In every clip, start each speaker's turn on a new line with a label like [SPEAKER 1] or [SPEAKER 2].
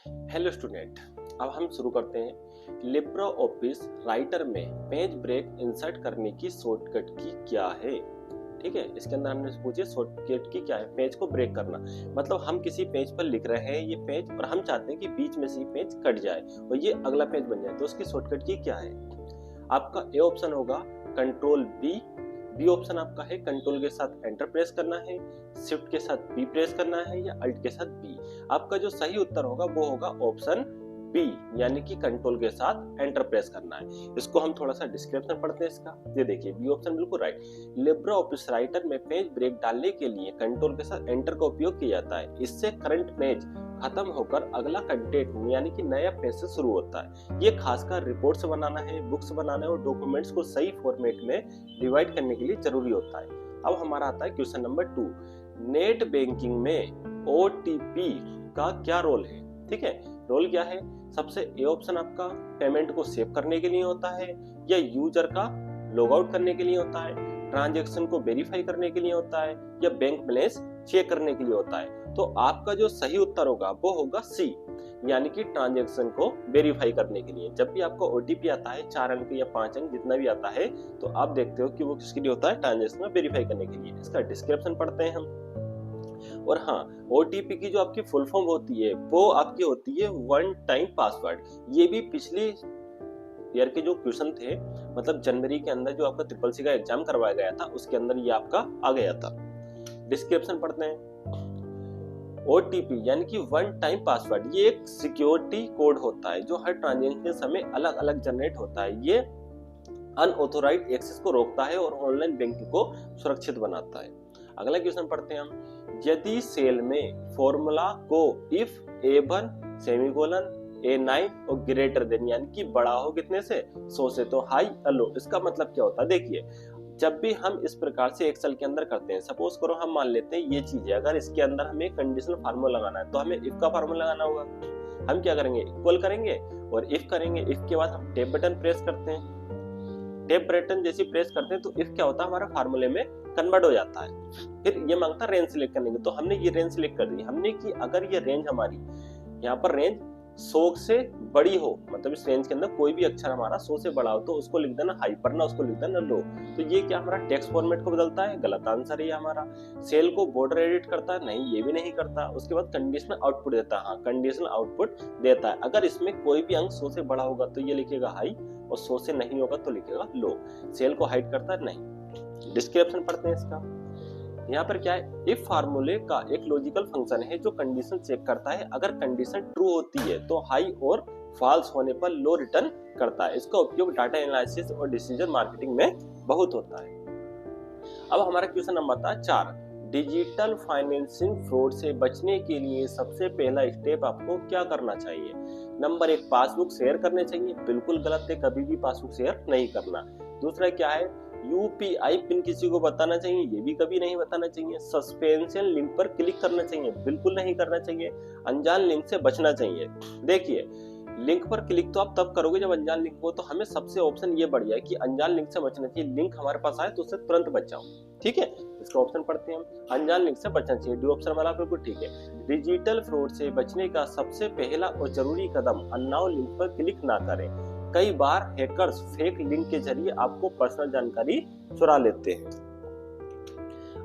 [SPEAKER 1] Hello student, अब हम शुरू करते हैं। लिब्रे ऑफिस राइटर में पेज ब्रेक इंसर्ट करने की शॉर्टकट की क्या है। ठीक है, इसके अंदर हमने पूछे शॉर्टकट की क्या है। पेज को ब्रेक करना मतलब हम किसी पेज पर लिख रहे हैं ये पेज और हम चाहते हैं कि बीच में से ये पेज कट जाए और ये अगला पेज बन जाए, तो उसकी शॉर्टकट की क्या है। आपका ए ऑप्शन होगा कंट्रोल बी, बी ऑप्शन आपका है कंट्रोल के साथ एंटर प्रेस करना है, शिफ्ट के साथ बी प्रेस करना है या अल्ट के साथ बी। आपका जो सही उत्तर होगा वो होगा ऑप्शन बी, यानी कि कंट्रोल के साथ एंटर प्रेस करना है। इसको हम थोड़ा सा डिस्क्रिप्शन पढ़ते हैं इसका। ये देखिए बी ऑप्शन बिल्कुल राइट। लिब्रे ऑफिस राइटर में पेज ब्रेक डालने के लिए कंट्रोल के साथ एंटर का उपयोग किया जाता है। इससे करंट पेज खत्म होकर अगला कंटेंट यानी कि नया पेज से शुरू होता है। ये खासकर रिपोर्ट्स बनाना है, बुक्स बनाना है और डॉक्यूमेंट्स को सही फॉर्मेट में डिवाइड करने के लिए जरूरी होता है। अब हमारा आता है क्वेश्चन नंबर 2। नेट बैंकिंग में ओटीपी का क्या रोल है। ठीक है, रोल क्या है। सबसे ए ऑप्शन आपका पेमेंट को सेव करने के लिए होता है या यूजर का लॉग आउट करने के लिए होता है, ट्रांजैक्शन को वेरीफाई करने के लिए होता है या बैंक बैलेंस चेक करने के लिए होता है। तो आपका जो सही उत्तर होगा वो होगा सी, यानी कि ट्रांजैक्शन को वेरीफाई करने के लिए। जब भी आपको ओटीपी आता है 4 अंक या 5 अंक जितना भी आता है, तो आप देखते हो कि वो किसके लिए होता है, ट्रांजैक्शन को वेरीफाई करने के लिए। इसका डिस्क्रिप्शन पढ़ते हैं हम। और हाँ, ओटीपी की जो आपकी फुल फॉर्म होती है वो आपकी होती है वन टाइम पासवर्ड। ये भी पिछली ईयर के जो क्वेश्चन थे, मतलब जनवरी के अंदर जो आपका ट्रिपल सी का एग्जाम करवाया गया था उसके अंदर ये आपका आ गया था। डिस्क्रिप्शन पढ़ते हैं। ओटीपी यानी कि वन टाइम पासवर्ड, ये एक सिक्योरिटी कोड होता है जो हर ट्रांजैक्शन के समय अलग अलग जनरेट होता है। ये अनऑथोराइज्ड एक्सेस को रोकता है और ऑनलाइन बैंकिंग को सुरक्षित बनाता है। अगला क्वेश्चन पढ़ते हैं हम। यदि सेल में फॉर्मूला को इफ A1 सेमीकोलन A9 और ग्रेटर देन यानी कि बड़ा हो कितने से, 100 से, तो हाई या लो। इसका मतलब क्या होता है। देखिए, जब भी हम इस प्रकार से एक्सेल के अंदर करते हैं, सपोज करो हम मान लेते हैं ये चीज है, अगर इसके अंदर हमें कंडीशनल फार्मूला लगाना है तो हमें इफ का फार्मूला लगाना होगा। हम क्या करेंगे, इक्वल करेंगे और इफ करेंगे। इफ के बाद हम टैब बटन प्रेस करते हैं। टैब बटन जैसे प्रेस करते हैं तो इफ क्या होता है, हमारा फार्मूले में कन्वर्ट हो जाता है। फिर ये मांगता है रेंज सिलेक्ट करने की, तो हमने ये रेंज सिलेक्ट कर दी। हमने कि अगर ये रेंज हमारी यहाँ पर रेंज 100 से बड़ी हो, मतलब इस रेंज के अंदर कोई भी अक्षर हमारा 100 से बड़ा हो, तो उसको लिख देना हाई पर, ना उसको लिख देना लो। तो ये क्या हमारा टेक्स्ट फॉर्मेट को बदलता है, गलत आंसर है हमारा। सेल को बॉर्डर एडिट करता है, नहीं ये भी नहीं करता। उसके बाद कंडीशनल आउटपुट देता है, हाँ कंडीशनल आउटपुट देता है। अगर इसमें कोई भी अंक 100 से बड़ा होगा तो ये लिखेगा हाई और 100 से नहीं होगा तो लिखेगा लो। सेल को हाइड करता है, नहीं। डिस्क्रिप्शन पढ़ते हैं इसका। यहाँ पर क्या है, इफ फार्मूले का एक लॉजिकल फंक्शन है जो कंडीशन चेक करता है। अगर कंडीशन ट्रू होती है तो हाई और फॉल्स होने पर लो रिटर्न करता है। इसका उपयोग डाटा एनालिसिस और डिसीजन मार्केटिंग में बहुत होता है। अब हमारा क्वेश्चन नंबर था 4। डिजिटल फाइनेंसिंग फ्रॉड से बचने के लिए सबसे पहला स्टेप आपको क्या करना चाहिए। नंबर 1, पासबुक शेयर करने चाहिए। बिल्कुल गलत है, कभी भी पासबुक शेयर नहीं करना। दूसरा क्या है, यूपीआई पिन किसी को बताना चाहिए, ये भी कभी नहीं बताना चाहिए। सस्पेंशन लिंक पर क्लिक करना चाहिए, बिल्कुल नहीं करना चाहिए। अनजान लिंक से बचना चाहिए। देखिए, लिंक पर क्लिक तो आप तब करोगे जब अनजान लिंक हो, तो हमें सबसे ऑप्शन ये बढ़िया है कि अनजान लिंक से बचना चाहिए। लिंक हमारे पास आए तो उससे तुरंत बच जाओ। ठीक है, इसका ऑप्शन पढ़ते हैं हम। अनजान लिंक से बचना चाहिए, डी ऑप्शन वाला बिल्कुल ठीक है। डिजिटल फ्रॉड से बचने का सबसे पहला और जरूरी कदम अननोन लिंक पर क्लिक ना करें। कई बार हैकर्स फेक लिंक के जरिए आपको पर्सनल जानकारी चुरा लेते हैं।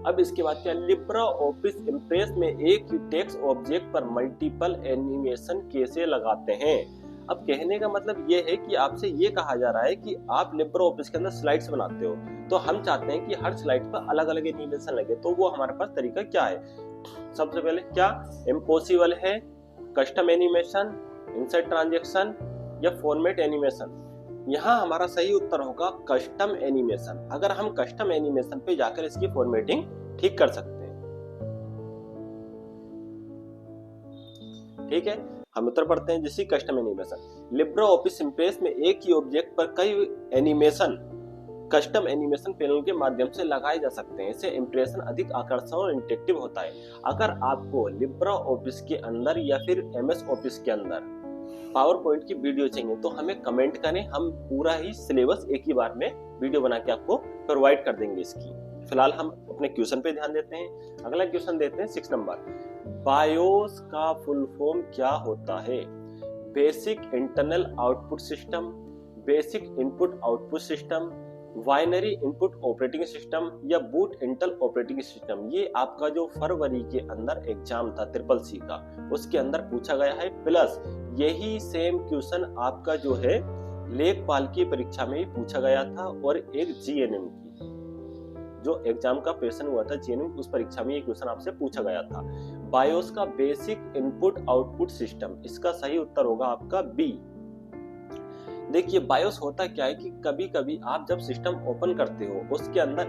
[SPEAKER 1] अब इसके बाद क्या, लिब्रे ऑफिस इम्प्रेस में एक ही टेक्स्ट ऑब्जेक्ट पर मल्टीपल एनिमेशन कैसे लगाते हैं। अब कहने का मतलब ये है कि आपसे ये कहा जा रहा है कि आप लिब्रे ऑफिस के अंदर स्लाइड्स बनाते हो, तो हम चाहते हैं कि हर स्लाइड पर अलग अलग एनिमेशन लगे। तो वो हमारे पास तरीका क्या है। सबसे पहले क्या, इम्पॉसिबल है, कस्टम एनिमेशन, इंसर्ट ट्रांजैक्शन या फॉर्मेट एनिमेशन। यहाँ हमारा सही उत्तर होगा कस्टम एनिमेशन। अगर हम कस्टम एनिमेशन पे जाकर इसकी फॉर्मेटिंग ठीक कर सकते हैं। ठीक है, हम उत्तर पढ़ते हैं जिसकी custom animation. Libre office impress में एक ही ऑब्जेक्ट पर कई एनिमेशन कस्टम एनिमेशन पैनल के माध्यम से लगाए जा सकते हैं। इससे इंप्रेशन अधिक आकर्षक और इंटरेक्टिव होता है। अगर आपको लिब्रे ऑफिस के अंदर या फिर MS ऑफिस के अंदर पावर पॉइंट की वीडियो चाहिए तो हमें कमेंट करें, हम पूरा ही सिलेबस एक ही बार में वीडियो बना के आपको प्रोवाइड कर देंगे इसकी। फिलहाल हम अपने क्वेश्चन पे ध्यान देते हैं। अगला क्वेश्चन देते हैं 6 नंबर। बायोस का फुल फॉर्म क्या होता है? Basic internal output system, basic input output system, binary input operating system या बूट इंटेल ऑपरेटिंग सिस्टम। ये आपका जो फरवरी के अंदर एग्जाम था CCC का, उसके अंदर पूछा गया है। प्लस यही सेम क्वेश्चन आपका जो है लेखपाल की परीक्षा में ही पूछा गया था, और एक GNM की जो एग्जाम का क्वेश्चन हुआ था GNM, उस परीक्षा में ये क्वेश्चन आपसे पूछा गया था। बायोस का बेसिक इनपुट आउटपुट सिस्टम, इसका सही उत्तर होगा आपका बी। देखिए बायोस होता क्या है कि कभी कभी आप जब सिस्टम ओपन करते हो उसके अंदर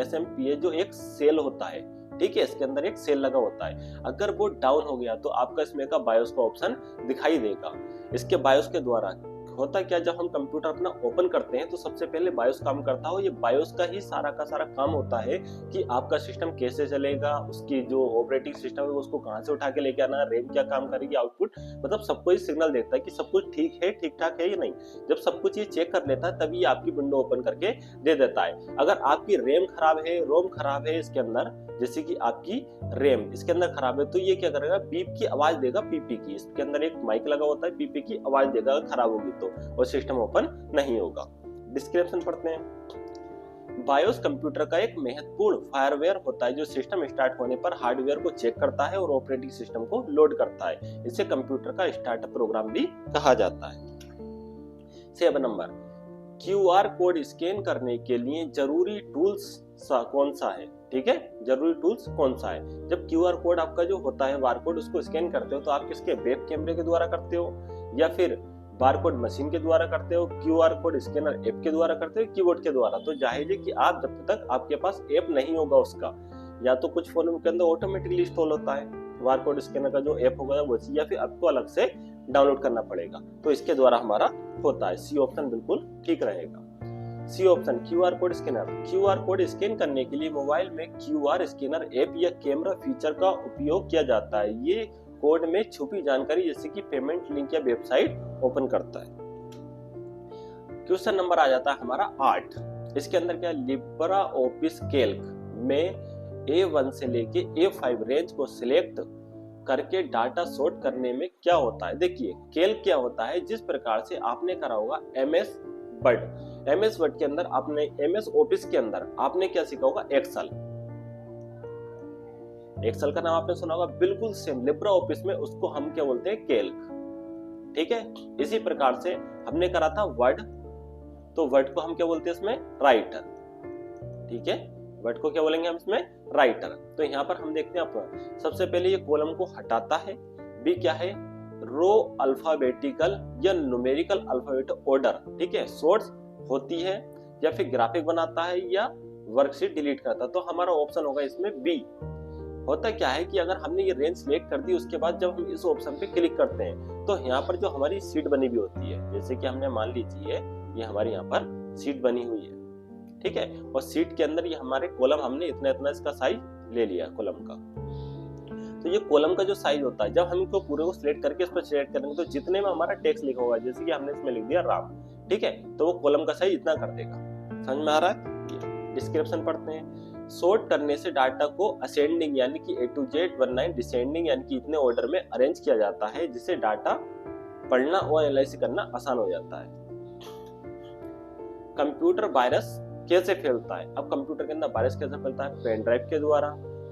[SPEAKER 1] SMPA जो एक सेल होता है, ठीक है, इसके अंदर एक सेल लगा होता है। अगर वो डाउन हो गया तो आपका इसमें का बायोस का ऑप्शन दिखाई देगा। इसके बायोस के द्वारा होता क्या, जब हम कंप्यूटर अपना ओपन करते हैं तो सबसे पहले बायोस काम करता हो। ये बायोस का ही सारा का सारा काम होता है कि आपका सिस्टम कैसे चलेगा, उसकी जो ऑपरेटिंग सिस्टम है उसको कहां से उठा के लेके आना, रैम क्या काम करेगी, आउटपुट, मतलब सबको ही सिग्नल देता है कि सब कुछ ठीक है, ठीक ठाक है या नहीं। जब सब कुछ ये चेक कर लेता है तभी आपकी विंडो ओपन करके दे देता है। अगर आपकी रैम खराब है, रोम खराब है इसके अंदर, जैसे कि आपकी रैम इसके अंदर खराब है, तो ये क्या करेगा, बीप की आवाज देगा, पीपी की। इसके अंदर एक माइक लगा होता है, पीपी की आवाज देगा अगर खराब होगी तो, और सिस्टम ओपन नहीं होगा। डिस्क्रिप्शन पढ़ते हैं। बायोस कंप्यूटर का एक महत्वपूर्ण फायरवेयर होता है जो सिस्टम स्टार्ट होने पर हार्डवेयर को चेक करता है और ऑपरेटिंग सिस्टम को लोड करता है। इसे कंप्यूटर का स्टार्टअप प्रोग्राम भी कहा जाता है। 7 नंबर। QR कोड स्कैन करने के लिए जरूरी टूल्स कौन सा है? ठीक है, जरूरी टूल्स कौन सा है? जब QR कोड आपका जो होता है बारकोड, उसको स्कैन करते हो तो आप किसके, वेब कैमरे के द्वारा करते हो या फिर बारकोड मशीन के द्वारा करते हो, QR कोड स्कैनर ऐप के द्वारा करते हो, कीबोर्ड के द्वारा? तो जाहिर है कि आप जब तक आपके पास ऐप नहीं होगा उसका, या तो कुछ फोन के अंदर ऑटोमेटिकली इंस्टॉल होता है बारकोड स्कैनर का जो ऐप होगा वो, या फिर आपको अलग से डाउनलोड करना पड़ेगा, तो इसके द्वारा हमारा होता है। सी ऑप्शन बिल्कुल ठीक रहेगा। C option QR code scanner. QR code scan करने के लिए मोबाइल में QR स्कैनर ऐप या कैमरा फीचर का उपयोग किया जाता है। ये कोड में छुपी जानकारी जैसे कि पेमेंट लिंक या वेबसाइट ओपन करता है। क्वेश्चन नंबर आ जाता है हमारा 8। इसके अंदर क्या, लिब्रा ऑफिस कैल्क में A1 से लेके A5 रेंज को सिलेक्ट करके डाटा सॉर्ट करने में क्या होता है? देखिए कैल्क क्या होता है, जिस प्रकार से आपने करा होगा MS वर्ड के अंदर, आपने MS ऑफिस के अंदर आपने क्या सीखा होगा, एक्सेल का नाम आपने सुना होगा, बिल्कुल सेम लिब्रा ऑफिस में उसको हम क्या बोलते हैं, कैल्क। ठीक है, इसी प्रकार से हमने करा था वर्ड, तो वर्ड को हम क्या बोलते हैं इसमें, राइटर। ठीक है, वर्ड को क्या बोलेंगे हम इसमें, राइटर। तो यहाँ पर हम देखते हैं आप सबसे पहले ये कॉलम को हटाता है। बी क्या है, रो अल्फाबेटिकल या न्यूमेरिकल अल्फाबेट ऑर्डर, ठीक है, सोर्स होती है, या फिर ग्राफिक बनाता है या वर्कशीट डिलीट करता है। तो हमारा ऑप्शन होगा इसमें बी। होता क्या है कि अगर हमने ये रेंज सिलेक्ट कर दी, उसके बाद जब हम इस ऑप्शन पे क्लिक करते हैं तो यहाँ पर जो हमारी सीट बनी हुई होती है, जैसे कि हमने मान लीजिए ये हमारी यहाँ पर सीट बनी हुई है, ठीक है, और सीट के अंदर ये हमारे कॉलम, हमने इतना इतना इसका साइज ले लिया कॉलम का। तो ये कॉलम का जो साइज होता है, जब हम इनको पूरे को सिलेक्ट करके इस पर सिलेक्ट करेंगे तो जितने में हमारा टेक्स्ट लिखा होगा, जैसे कि हमने इसमें लिख दिया राम, ठीक है, तो वो कॉलम का साइज इतना कर देगा। समझ में आ रहा है? डिस्क्रिप्शन पढ़ते हैं। सॉर्ट करने से डाटा को असेंडिंग यानी कि A to Z, 19 डिसेंडिंग यानी कि इतने ऑर्डर में अरेंज किया जाता है, जिससे डाटा पढ़ना और एनालाइसिस करना आसान हो जाता है। कंप्यूटर वायरस कैसे फैलता है? अब कंप्यूटर के अंदर वायरस कैसे फैलता है? पेन ड्राइव के द्वारा,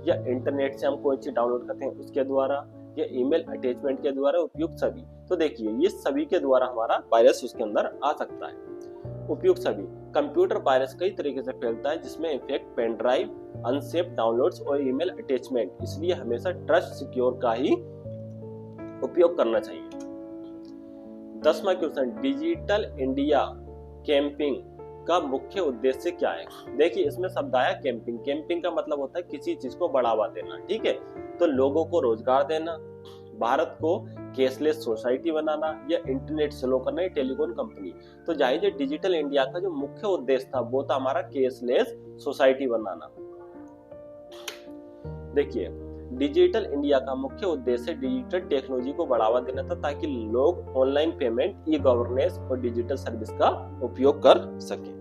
[SPEAKER 1] या इंटरनेट से हम कोई चीज डाउनलोड करते हैं उसके द्वारा, या ईमेल अटैचमेंट के द्वारा, उपयुक्त सभी। तो देखिए ये सभी के द्वारा हमारा वायरस उसके अंदर आ सकता है। उपयुक्त सभी। कंप्यूटर वायरस कई तरीके से फैलता है, जिसमें effect pen drive, unsafe downloads और ईमेल अटैचमेंट, इसलिए हमेशा ट्रस्ट सिक्योर का ही उपयोग करना चाहिए। 10वां क्वेश्चन, डिजिटल इंडिया कैंपिंग का मुख्य उद्देश्य क्या है? देखिए इसमें शब्द आया कैंपिंग। कैंपिंग का मतलब होता है किसी चीज को बढ़ावा देना, ठीक है, तो लोगों को रोजगार देना, भारत को कैशलेस सोसाइटी बनाना, या इंटरनेट स्लो करना, या टेलीकॉम कंपनी। तो जाहिर है डिजिटल इंडिया का जो मुख्य उद्देश्य था वो था हमारा कैशलेस सोसाइटी बनाना। देखिए डिजिटल इंडिया का मुख्य उद्देश्य डिजिटल टेक्नोलॉजी को बढ़ावा देना था, ताकि लोग ऑनलाइन पेमेंट, ई गवर्नेंस और डिजिटल सर्विस का उपयोग कर सकें।